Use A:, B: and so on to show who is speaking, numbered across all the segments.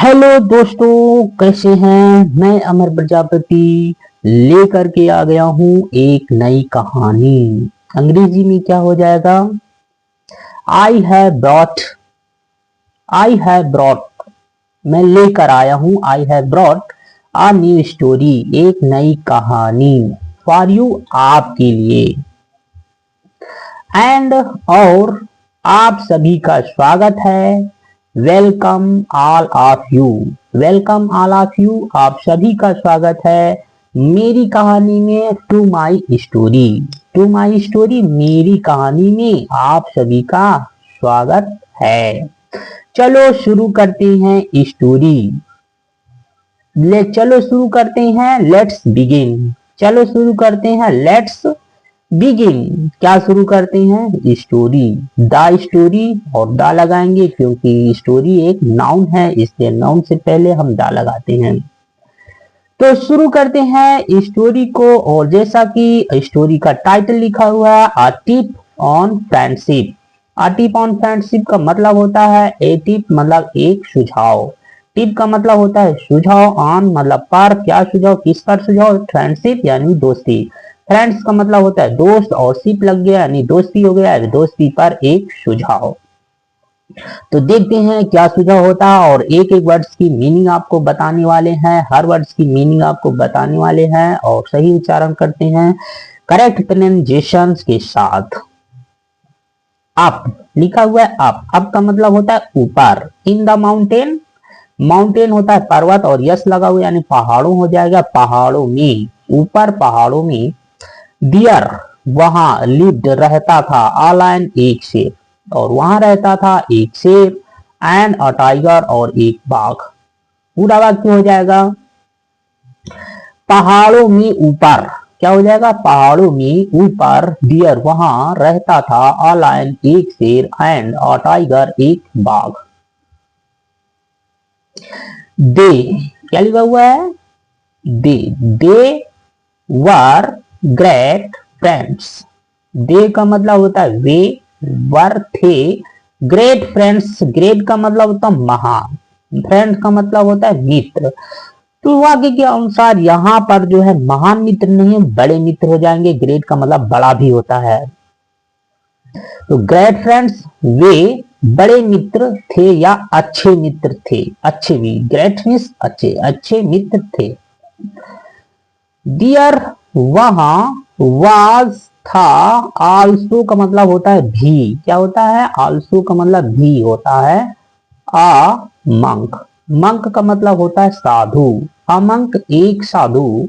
A: Hello दोस्तों, कैसे हैं। मैं अमर प्रजापति लेकर के आ गया हूँ एक नई कहानी। अंग्रेजी में क्या हो जाएगा? I have brought. I have brought, मैं लेकर आया हूँ। I have brought a new story, एक नई कहानी फॉर यू, आपके लिए। एंड और आप सभी का स्वागत है। Welcome all of you. Welcome all of you, आप सभी का स्वागत है मेरी कहानी में। To my story, to my story, मेरी कहानी में आप सभी का स्वागत है। चलो शुरू करते हैं स्टोरी। चलो शुरू करते हैं, लेट्स बिगिन। चलो शुरू करते हैं, लेट्स बिगिन। क्या शुरू करते हैं? स्टोरी। द स्टोरी, और द लगाएंगे क्योंकि स्टोरी एक नाउन है, इसलिए नाउन से पहले हम द लगाते हैं। तो शुरू करते हैं स्टोरी को। और जैसा कि स्टोरी का टाइटल लिखा हुआ है, a tip on friendship. A tip on friendship का मतलब होता है, ए टिप मतलब एक सुझाव, टिप का मतलब होता है सुझाव, ऑन मतलब पर, क्या सुझाव, किस पर सुझाव, फ्रेंडशिप यानी दोस्ती। फ्रेंड्स का मतलब होता है दोस्त, और शिप लग गया यानी दोस्ती हो गया, दोस्ती पर एक सुझाव। तो देखते हैं क्या सुझाव होता है, और एक एक वर्ड्स की मीनिंग आपको बताने वाले हैं। हर वर्ड्स की मीनिंग आपको बताने वाले हैं, और सही उच्चारण करते हैं करेक्ट प्रोनाउंसिएशन के साथ। अप लिखा हुआ है, अप का मतलब होता है ऊपर। इन द माउंटेन, माउंटेन होता है पर्वत, और यस लगा हुआ यानी पहाड़ों हो जाएगा, पहाड़ों में, ऊपर पहाड़ों में। डियर, वहां, लिव्ड रहता था, अ लायन एक शेर, और वहां रहता था एक शेर, एंड अ टाइगर और एक बाघ। पूरा वाक्य हो जाएगा पहाड़ों में ऊपर, क्या हो जाएगा? पहाड़ों में ऊपर, डियर वहां रहता था, अ लायन एक शेर, एंड अ टाइगर एक बाघ। दे, क्या लिखा हुआ है? दे वर ग्रेट फ्रेंड्स। दे का मतलब होता है वे, वर थे, ग्रेट फ्रेंड्स, ग्रेट का मतलब होता है महान, फ्रेंड्स का मतलब होता है मित्र। तो वाक्य के अनुसार यहाँ पर जो है महान मित्र नहीं, बड़े मित्र हो जाएंगे। ग्रेट का मतलब बड़ा भी होता है। तो ग्रेट फ्रेंड्स, वे बड़े मित्र थे या अच्छे मित्र थे। अच्छे भी, ग्रेट मीन्स अच्छे, अच्छे मित्र थे। डियर, वहां, वाज था, आल्सो का मतलब होता है भी, क्या होता है? आल्सो का मतलब भी होता है। आ मंक, मंक का मतलब होता है साधु, अमंक एक साधु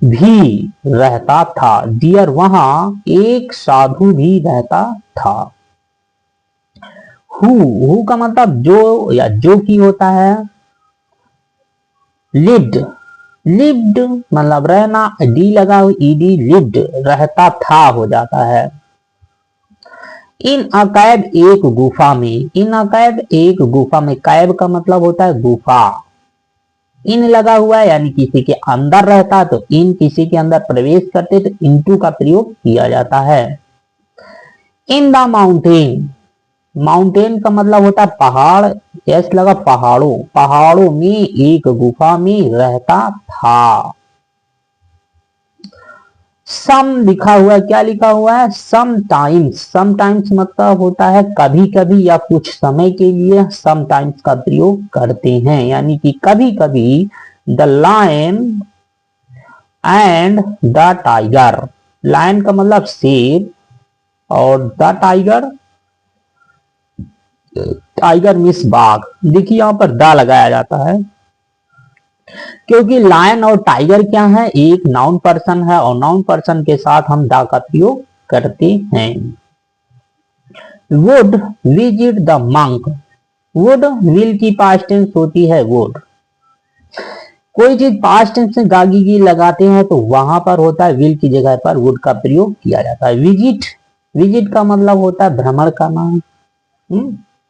A: भी रहता था। डियर, वहां एक साधु भी रहता था। हु का मतलब जो या जो की होता है। लिव्ड, लिव्ड मतलब रहना, डी लगा हुआ, ईडी, लिव्ड रहता था हो जाता है। इन अकैब, एक गुफा में, इन अकैब एक गुफा में, कैब का मतलब होता है गुफा। इन लगा हुआ है यानी किसी के अंदर रहता, तो इन किसी के अंदर प्रवेश करते तो इनटू का प्रयोग किया जाता है। इन द माउंटेन, माउंटेन का मतलब होता है पहाड़, यस लगा, पहाड़ों, पहाड़ों में एक गुफा में रहता था। सम लिखा हुआ है, क्या लिखा हुआ है? समटाइम्स, समटाइम्स मतलब होता है कभी कभी या कुछ समय के लिए समटाइम्स का प्रयोग करते हैं, यानी कि कभी कभी। The lion and the tiger, lion का मतलब शेर, और द टाइगर, टाइगर मीन्स बाघ। देखिए यहां पर द लगाया जाता है क्योंकि लायन और टाइगर क्या है? एक नाउन पर्सन है, और नाउन पर्सन के साथ हम द का प्रयोग करते हैं। Would visit the monk, would will की पास्ट टेंस होती है वुड। कोई चीज पास्ट टेंस में गागी की लगाते हैं तो वहां पर होता है विल की जगह पर वुड का प्रयोग किया जाता है। विजिट, विजिट का मतलब होता है भ्रमण करना।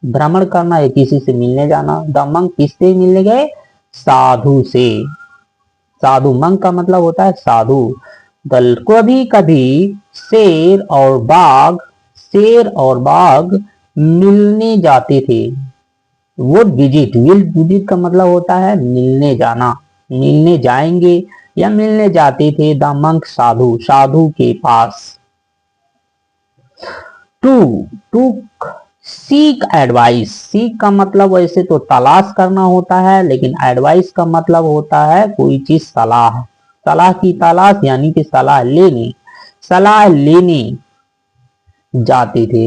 A: भ्रमण करना है, किसी से मिलने जाना। द मंक किससे मिलने गए? साधु से। साधु, मंक का मतलब होता है साधु। कभी कभी शेर और बाघ, शेर और बाघ मिलने जाते थे। वुड विजिट, विल विजिट का मतलब होता है मिलने जाना, मिलने जाएंगे या मिलने जाते थे। द मंक, साधु, साधु के पास। To, to seek advice, seek का मतलब वैसे तो तलाश करना होता है, लेकिन एडवाइस का मतलब होता है कोई चीज सलाह, सलाह की तलाश यानी कि सलाह लेने, सलाह लेने जाते थे।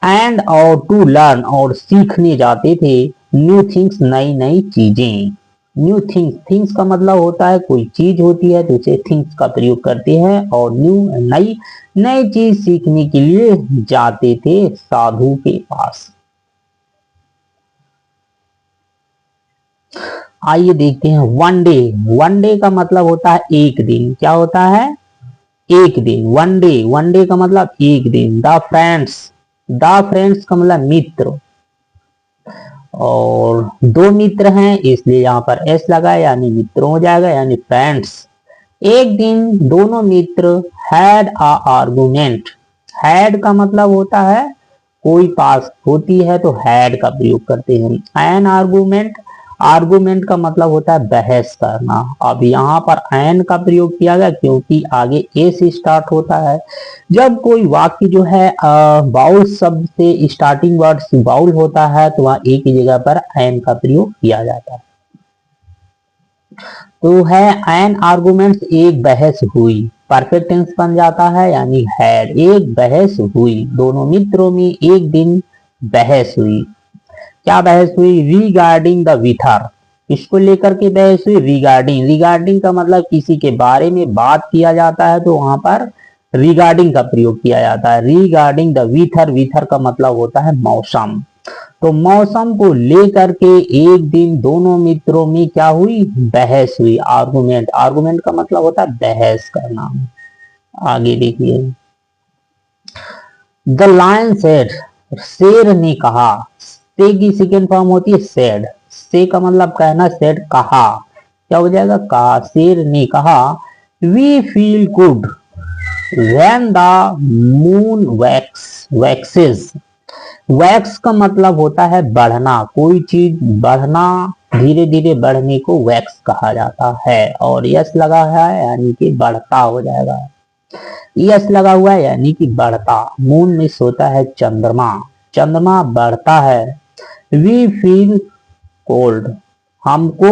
A: एंड और टू लर्न, और सीखने जाते थे। न्यू थिंग्स, नई नई चीजें। न्यू थिंग्स, थिंग्स का मतलब होता है कोई चीज होती है तो उसे थिंग्स का प्रयोग करते हैं। और न्यू, नई, नई चीज सीखने के लिए जाते थे साधु के पास। आइए देखते हैं वन डे। वन डे का मतलब होता है एक दिन। क्या होता है? एक दिन। वन डे, वन डे का मतलब एक दिन। द फ्रेंड्स, द फ्रेंड्स का मतलब मित्र, और दो मित्र हैं इसलिए यहाँ पर एस लगा यानी मित्रों हो जाएगा, यानी फ्रेंड्स। एक दिन दोनों मित्र हैड आ आर्गुमेंट। हैड का मतलब होता है कोई पास होती है तो हैड का प्रयोग करते हैं। एन आर्गुमेंट, आर्गुमेंट का मतलब होता है बहस करना। अब यहाँ पर एन का प्रयोग किया गया क्योंकि आगे ए से स्टार्ट होता है। जब कोई वाक्य जो है बाउल शब्द से स्टार्टिंग वर्ड बाउल होता है तो वहां ए की जगह पर एन का प्रयोग किया जाता है। तो है एन आर्गुमेंट्स, एक बहस हुई। परफेक्ट टेंस बन जाता है यानी हैड, एक बहस हुई। दोनों मित्रों में एक दिन बहस हुई। क्या बहस हुई? रिगार्डिंग द विथर, इसको लेकर के बहस हुई। रिगार्डिंग, रिगार्डिंग का मतलब किसी के बारे में बात किया जाता है तो वहां पर रिगार्डिंग का प्रयोग किया जाता है। रिगार्डिंग द विथर, विथर का मतलब होता है मौसम। तो मौसम को लेकर के एक दिन दोनों मित्रों में क्या हुई? बहस हुई। आर्गुमेंट, आर्गुमेंट का मतलब होता है बहस करना। आगे देखिए, द लायन सेड, शेर ने कहा। से की सेकेंड फॉर्म होती है सेड। से का मतलब कहना, सेड कहा, क्या हो जाएगा? कहा। शेर ने कहा we feel good when the moon waxes. Wax का मतलब होता है बढ़ना, कोई चीज बढ़ना, धीरे धीरे बढ़ने को वैक्स कहा जाता है। और यस लगा है यानी कि बढ़ता हो जाएगा। यस लगा हुआ है यानी कि बढ़ता। मून मिस होता है चंद्रमा, चंद्रमा बढ़ता है। वी फील कोल्ड, हमको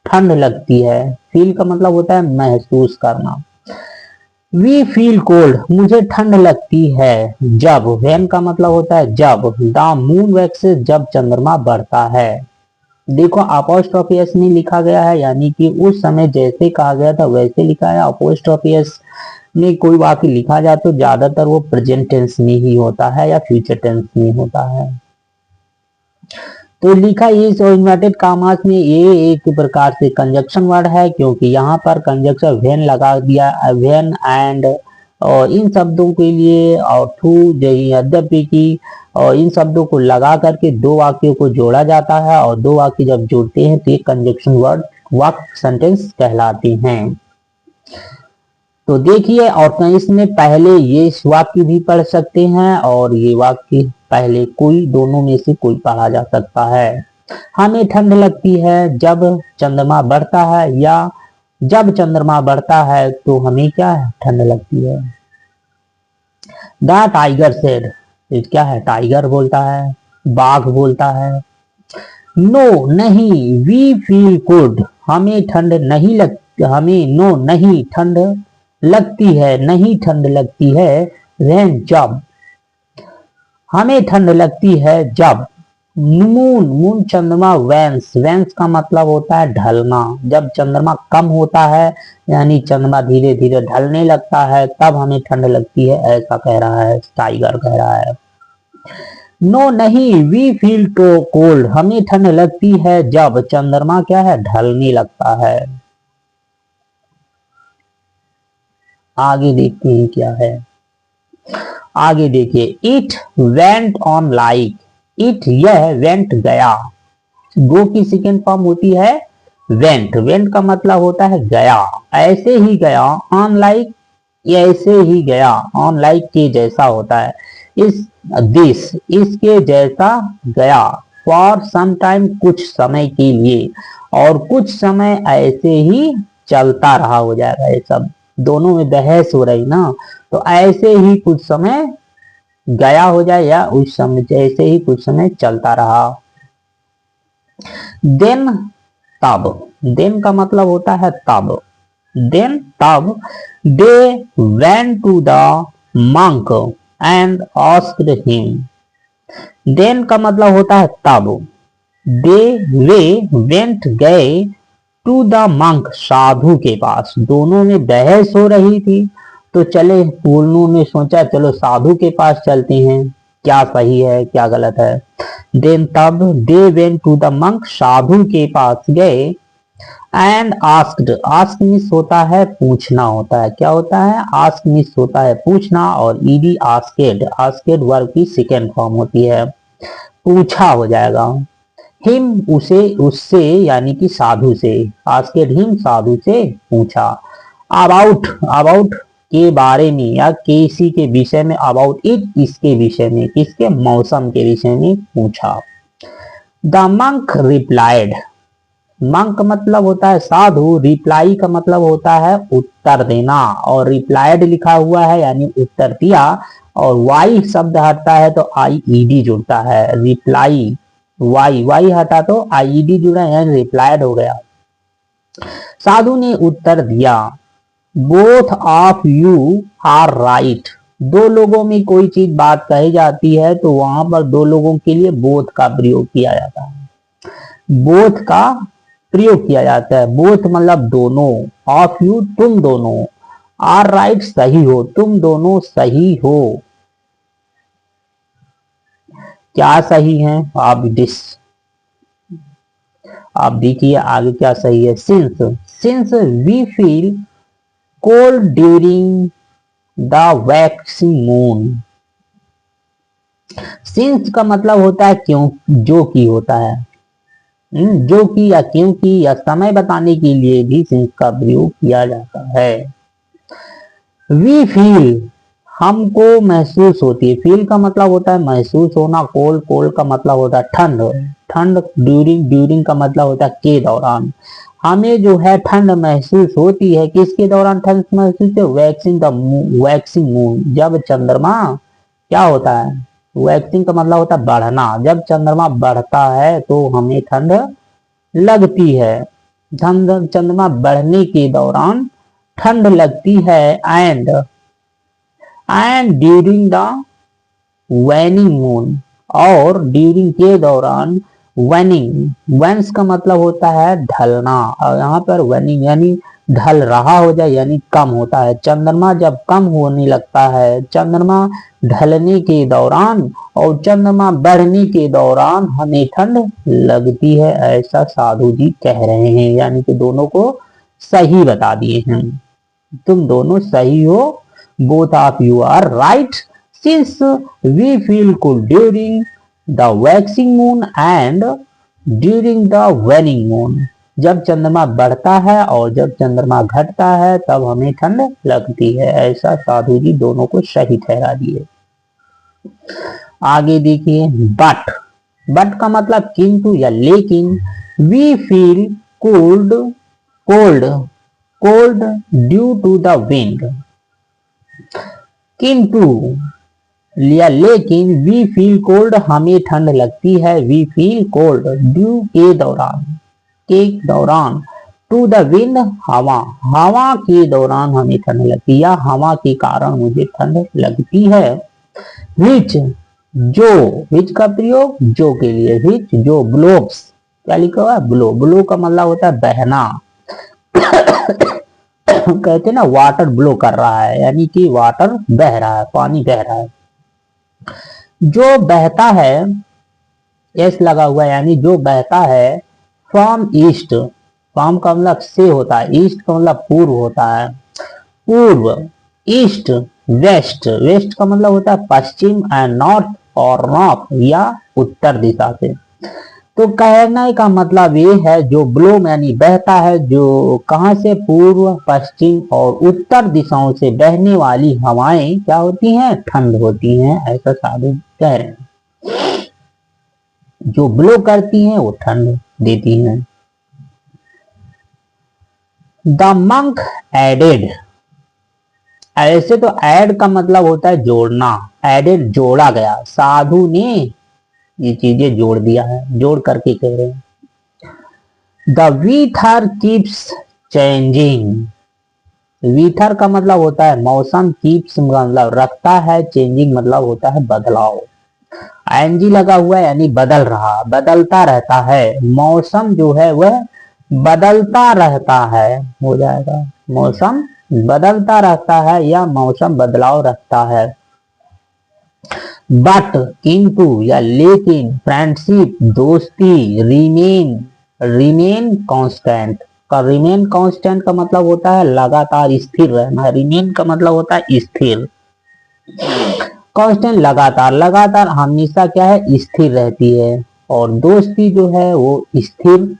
A: ठंड लगती है। फील का मतलब होता है महसूस करना। वी फील कोल्ड, मुझे ठंड लगती है जब, व्हेन का मतलब होता है जब, द मून वैक्सेस, जब चंद्रमा बढ़ता है। देखो अपोस्ट्रोफी एस में लिखा गया है यानी कि उस समय जैसे कहा गया था वैसे लिखा है। अपोस्ट्रोफी एस में कोई वाक्य लिखा जाए तो ज्यादातर वो प्रेजेंट टेंस में ही होता है या फ्यूचर टेंस में होता है। तो लिखा इस और इन्वर्टेड कामास में ये एक प्रकार से कंजक्शन वर्ड है क्योंकि यहाँ पर कंजक्शन व्हेन लगा दिया। व्हेन एंड और इन शब्दों के लिए और टू, यद्यपि की, और इन शब्दों को लगा करके दो वाक्यों को जोड़ा जाता है और दो वाक्य जब जोड़ते हैं तो ये कंजक्शन वर्ड वाक्य सेंटेंस कहलाते हैं। तो देखिए, और इसमें पहले ये वाक्य भी पढ़ सकते हैं और ये वाक्य पहले कोई, दोनों में से कोई पढ़ा जा सकता है। हमें ठंड लगती है जब चंद्रमा बढ़ता है, या जब चंद्रमा बढ़ता है तो हमें क्या है? ठंड लगती है। द टाइगर सेड, क्या है? टाइगर बोलता है, बाघ बोलता है। नो नहीं, वी फील गुड, हमें ठंड नहीं लगती, हमें नो नहीं ठंड लगती है, नहीं ठंड लगती है। व्हेन, जब, हमें ठंड लगती है जब। मून, मून चंद्रमा। वेंस, वेंस का मतलब होता है ढलना, जब चंद्रमा कम होता है यानी चंद्रमा धीरे धीरे ढलने लगता है तब हमें ठंड लगती है, ऐसा कह रहा है, टाइगर कह रहा है। नो नहीं, वी फील टू कोल्ड, हमें ठंड लगती है जब चंद्रमा क्या है? ढलने लगता है। आगे देखते हैं क्या है। आगे देखिए, it went on like. It, यह, वेंट गया। गो की सेकेंड फॉर्म होती है वेंट। वेंट का मतलब होता है गया, ऐसे ही गया। ऑन लाइक, ऐसे ही गया। ऑन लाइक के जैसा होता है। इस दिस, इसके जैसा गया। फॉर सम टाइम, कुछ समय के लिए, और कुछ समय ऐसे ही चलता रहा हो जाएगा। ये सब दोनों में बहस हो रही ना, तो ऐसे ही कुछ समय गया हो जाए या उस समय जैसे ही कुछ समय चलता रहा। देन तब, देन का मतलब होता है तब, देन तब they went to the monk and asked him. Then का मतलब होता है तब, दे वे वेंट गए टू द मंक, साधु के पास। दोनों में बहस हो रही थी, तो चले दोनों ने सोचा चलो साधु के पास चलते हैं, क्या सही है क्या गलत है। देन तब they went to the monk, साधु के पास गए। एंड आस्क्ड, आस्क मीन्स होता है पूछना होता है, क्या होता है, आस्क मीन्स होता है पूछना, और ईडी आस्केड, आस्केड वर्ब की सेकेंड फॉर्म होती है, पूछा हो जाएगा। हिम उसे, उससे यानी कि साधु से, आस्केड हिम साधु से पूछा। अबाउट, अबाउट के बारे में या किसी के विषय में, अबाउट इट इसके विषय में, किसके, मौसम के विषय में पूछा। द मंक रिप्लाइड, मंक मतलब होता है साधु, रिप्लाई का मतलब होता है उत्तर देना, और रिप्लाइड लिखा हुआ है यानी उत्तर दिया, और वाई शब्द हटता है तो आई ईडी जुड़ता है, रिप्लाई वाई, वाई हटा तो आई ईडी जुड़ा यानी रिप्लाइड हो गया। साधु ने उत्तर दिया, both of you are right, दो लोगों में कोई चीज बात कही जाती है तो वहां पर दो लोगों के लिए बोथ का प्रयोग किया जाता है, बोथ का प्रयोग किया जाता है। बोथ मतलब दोनों, ऑफ यू तुम दोनों, आर राइट सही हो, तुम दोनों सही हो। क्या सही है आप देखिए आगे क्या सही है। Since, since we feel cold during the waxing moon, since का मतलब होता है क्यों, जो कि होता है, जो कि या क्योंकि या समय बताने के लिए भी सिंस का प्रयोग किया जाता है। वी फील हमको महसूस होती है, फील का मतलब होता है महसूस होना, कोल्ड, कोल्ड का मतलब होता है ठंड, ठंड, ड्यूरिंग, ड्यूरिंग का मतलब होता है के दौरान, हमें जो है ठंड महसूस होती है, किसके दौरान ठंड महसूस है, वैक्सिंग द वैक्सिंग मून, जब चंद्रमा क्या होता है, वैक्सिंग का मतलब होता है बढ़ना, जब चंद्रमा बढ़ता है तो हमें ठंड लगती है, चंद्रमा बढ़ने के दौरान ठंड लगती है। And during the waning moon, और ड्यूरिंग के दौरान, वैनिंग, वैंस का मतलब होता है ढलना, और यहाँ पर वैनिंग यानी ढल रहा हो जाए यानी कम होता है, चंद्रमा जब कम होने लगता है, चंद्रमा ढलने के दौरान और चंद्रमा बढ़ने के दौरान हमें ठंड लगती है, ऐसा साधु जी कह रहे हैं, यानी कि दोनों को सही बता दिए हैं, तुम दोनों सही हो, both of you are right, since we feel cold during the waxing moon and during the waning moon, जब चंद्रमा बढ़ता है और जब चंद्रमा घटता है तब हमें ठंड लगती है, ऐसा साधु जी दोनों को सही ठहरा दिए। आगे देखिए, बट, बट का मतलब किंतु या लेकिन, we feel cold, cold, cold due to the wind, किंतु या लेकिन, वी फील कोल्ड हमें ठंड लगती है, वी फील कोल्ड ड्यू के दौरान, के दौरान, टू द विंड हवा, हवा के दौरान हमें ठंड लगती है, या हवा के कारण मुझे ठंड लगती है। विच, जो, विच का प्रयोग जो के लिए, विच जो ब्लोब्स, क्या लिखा हुआ है, ब्लो, ब्लो का मतलब होता है बहना कहते हैं ना वाटर ब्लो कर रहा है, यानी कि वाटर बह रहा है, पानी बह रहा है। जो बहता है, एस लगा हुआ है, यानी जो बहता है, फ्रॉम ईस्ट, फ्रॉम का मतलब से होता है, ईस्ट का मतलब पूर्व होता है, पूर्व, ईस्ट, वेस्ट, वेस्ट का मतलब होता है पश्चिम, एंड नॉर्थ और नॉर्थ या उत्तर दिशा से। तो कहने का मतलब ये है जो ब्लो यानी बहता है, जो कहां से, पूर्व, पश्चिम और उत्तर दिशाओं से बहने वाली हवाएं क्या होती हैं, ठंड होती हैं, ऐसा साधु कह रहे हैं। जो ब्लो करती हैं वो ठंड देती हैं। द मंक एडेड, ऐसे तो ऐड का मतलब होता है जोड़ना, एडेड जोड़ा गया, साधु ने ये चीजें जोड़ दिया है, जोड़ करके कह रहे हैं। The weather keeps changing, weather का मतलब होता है मौसम, कीप्स मतलब रखता है, चेंजिंग मतलब होता है बदलाव। आईएनजी लगा हुआ है यानी बदल रहा, बदलता रहता है, मौसम जो है वह बदलता रहता है, हो जाएगा मौसम बदलता रहता है या मौसम बदलाव रखता है। बट किंतु या लेकिन, फ्रेंडशिप दोस्ती, रिमेन रिमेन कांस्टेंट का, रिमेन कांस्टेंट का मतलब होता है लगातार स्थिर रहना, रिमेन का मतलब होता है स्थिर, कांस्टेंट लगातार, लगातार हमेशा क्या है स्थिर रहती है, और दोस्ती जो है वो स्थिर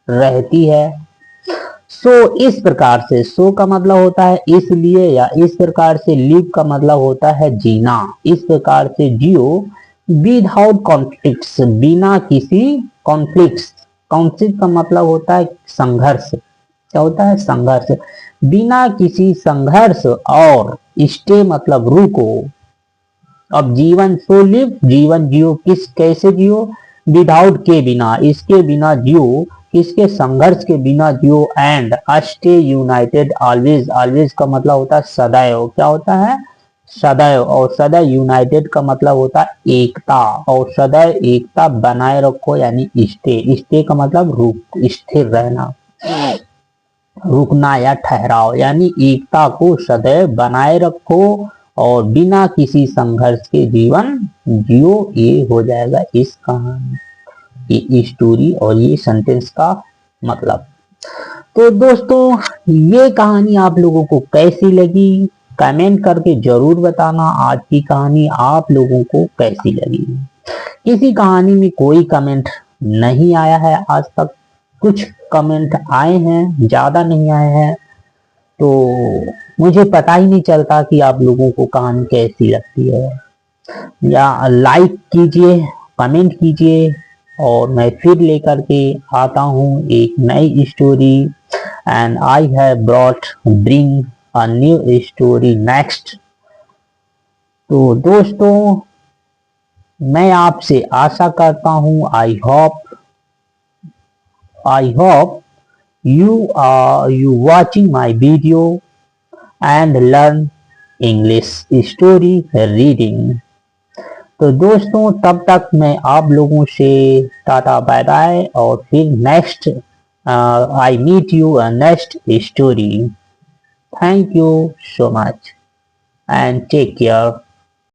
A: रहती है। सो इस प्रकार से, सो का मतलब होता है इसलिए या इस प्रकार से, लिव का मतलब होता है जीना, इस प्रकार से जियो, विदाउट कॉन्फ्लिक्ट्स, बिना किसी कॉन्फ्लिक्ट्स, कॉन्फ्लिक्ट का मतलब होता है संघर्ष, क्या होता है संघर्ष, बिना किसी संघर्ष, और स्टे मतलब रुको। अब जीवन, सो लिव जीवन जियो, किस कैसे जियो, विदाउट के बिना, इसके बिना जियो, किसके संघर्ष के बिना जियो, and stay united always, always का मतलब होता है सदैव, क्या होता है सदैव, और सदैव यूनाइटेड का मतलब होता है एकता, और सदैव एकता बनाए रखो यानी स्टे, स्टे का मतलब रुक, स्थिर रहना, रुकना या ठहराव, यानी एकता को सदैव बनाए रखो और बिना किसी संघर्ष के जीवन जियो, ये हो जाएगा इस कहानी, ये स्टोरी और ये सेंटेंस का मतलब। तो दोस्तों ये कहानी आप लोगों को कैसी लगी कमेंट करके जरूर बताना, आज की कहानी आप लोगों को कैसी लगी। किसी कहानी में कोई कमेंट नहीं आया है आज तक, कुछ कमेंट आए हैं, ज्यादा नहीं आए हैं, तो मुझे पता ही नहीं चलता कि आप लोगों को कहानी कैसी लगती है। या लाइक कीजिए, कमेंट कीजिए, और मैं फिर लेकर के आता हूँ एक नई story, and I have bring a new story next. तो दोस्तों मैं आपसे आशा करता हूँ, I hope you watching my video and learn English story reading। तो दोस्तों तब तक मैं आप लोगों से टाटा बाय बाय, और फिर next I meet you next story. Thank you so much and take care.